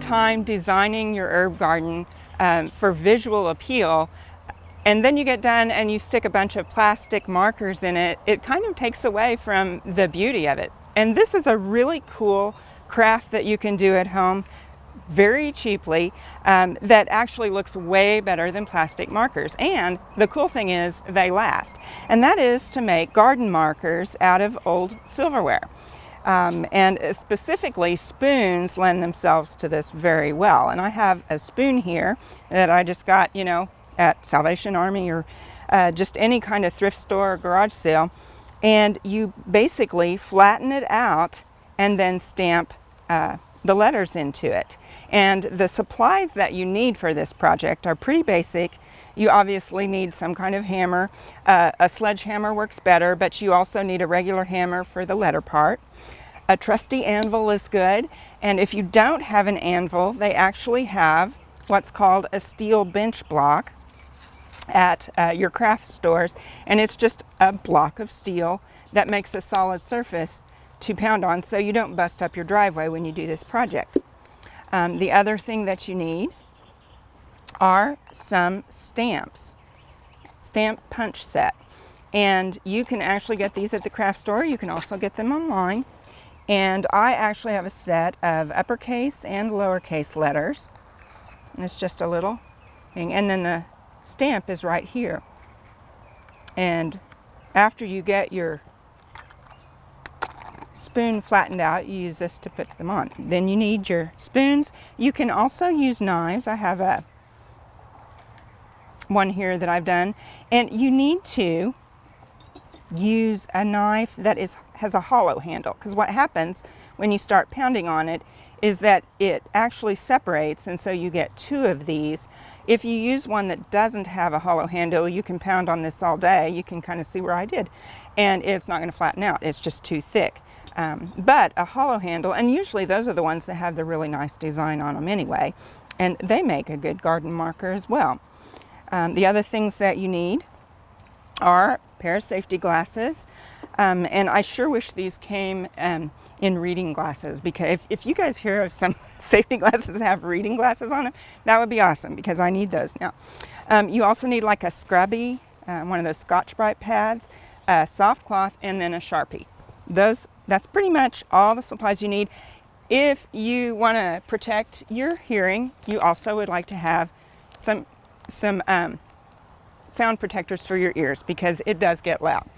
time designing your herb garden for visual appeal, and then you get done and you stick a bunch of plastic markers in it, it kind of takes away from the beauty of it. And this is a really cool craft that you can do at home very cheaply, that actually looks way better than plastic markers. And the cool thing is they last. And that is to make garden markers out of old silverware. And specifically spoons lend themselves to this very well. And I have a spoon here that I just got, at Salvation Army or just any kind of thrift store or garage sale. And you basically flatten it out and then stamp the letters into it. And the supplies that you need for this project are pretty basic. You obviously need some kind of hammer. A sledgehammer works better, but you also need a regular hammer for the letter part. A trusty anvil is good. And if you don't have an anvil, they actually have what's called a steel bench block at your craft stores, and it's just a block of steel that makes a solid surface to pound on so you don't bust up your driveway when you do this project. The other thing that you need are some stamps, stamp punch set, and you can actually get these at the craft store. You can also get them online, and I actually have a set of uppercase and lowercase letters. And it's just a little thing, and then the stamp is right here. And after you get your spoon flattened out, you use this to put them on. Then you need your spoons. You can also use knives. I have one here that I've done, and you need to use a knife that has a hollow handle, because what happens when you start pounding on it is that it actually separates, and so you get two of these. If you use one that doesn't have a hollow handle, you can pound on this all day. You can kind of see where I did, and it's not going to flatten out. It's just too thick. But a hollow handle, and usually those are the ones that have the really nice design on them anyway, and they make a good garden marker as well. The other things that you need are a pair of safety glasses, and I sure wish these came in reading glasses, because if you guys hear of some safety glasses that have reading glasses on them, that would be awesome, because I need those now. You also need like a scrubby, one of those Scotch-Brite pads, a soft cloth, and then a Sharpie. That's pretty much all the supplies you need. If you want to protect your hearing, you also would like to have some sound protectors for your ears, because it does get loud.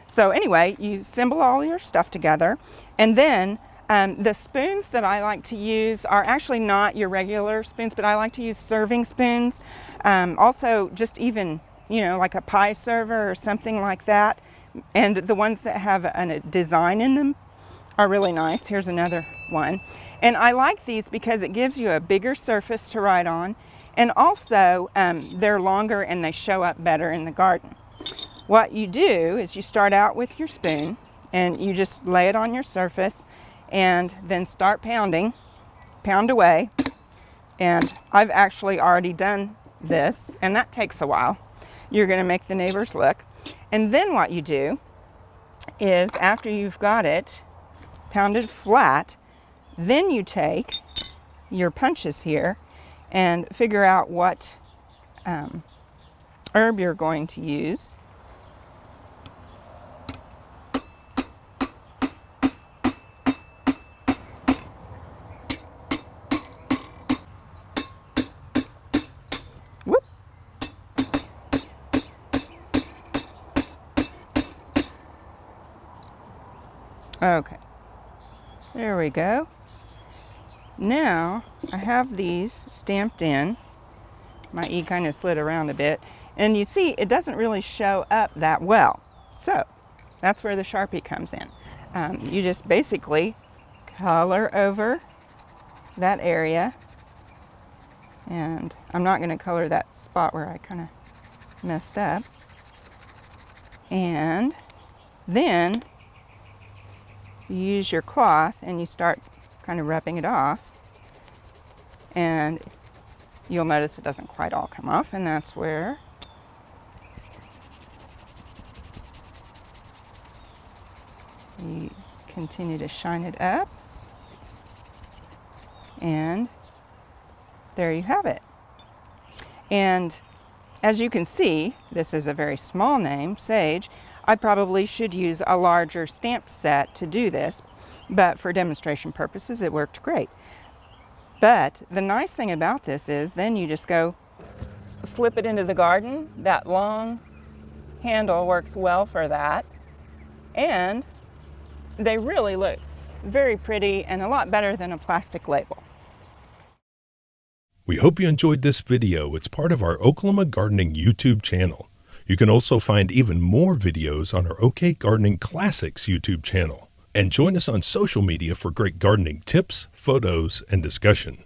So anyway, you assemble all your stuff together, and then the spoons that I like to use are actually not your regular spoons, but I like to use serving spoons. Also, just even, like a pie server or something like that. And the ones that have a design in them are really nice. Here's another one. And I like these because it gives you a bigger surface to write on, and also they're longer and they show up better in the garden. What you do is you start out with your spoon and you just lay it on your surface and then start pounding, pound away. And I've actually already done this, and that takes a while. You're going to make the neighbors look. And then what you do is, after you've got it pounded flat, then you take your punches here and figure out what herb you're going to use. Whoop. Okay, there we go. Now I have these stamped in. My E kind of slid around a bit, and you see it doesn't really show up that well. So that's where the Sharpie comes in. You just basically color over that area, and I'm not going to color that spot where I kind of messed up. And then you use your cloth and you start kind of rubbing it off, and you'll notice it doesn't quite all come off, and that's where you continue to shine it up, and there you have it. And as you can see, this is a very small name, Sage. I probably should use a larger stamp set to do this, but for demonstration purposes, it worked great. But the nice thing about this is then you just go slip it into the garden. That long handle works well for that. And they really look very pretty and a lot better than a plastic label. We hope you enjoyed this video. It's part of our Oklahoma Gardening YouTube channel. You can also find even more videos on our OK Gardening Classics YouTube channel. And join us on social media for great gardening tips, photos, and discussion.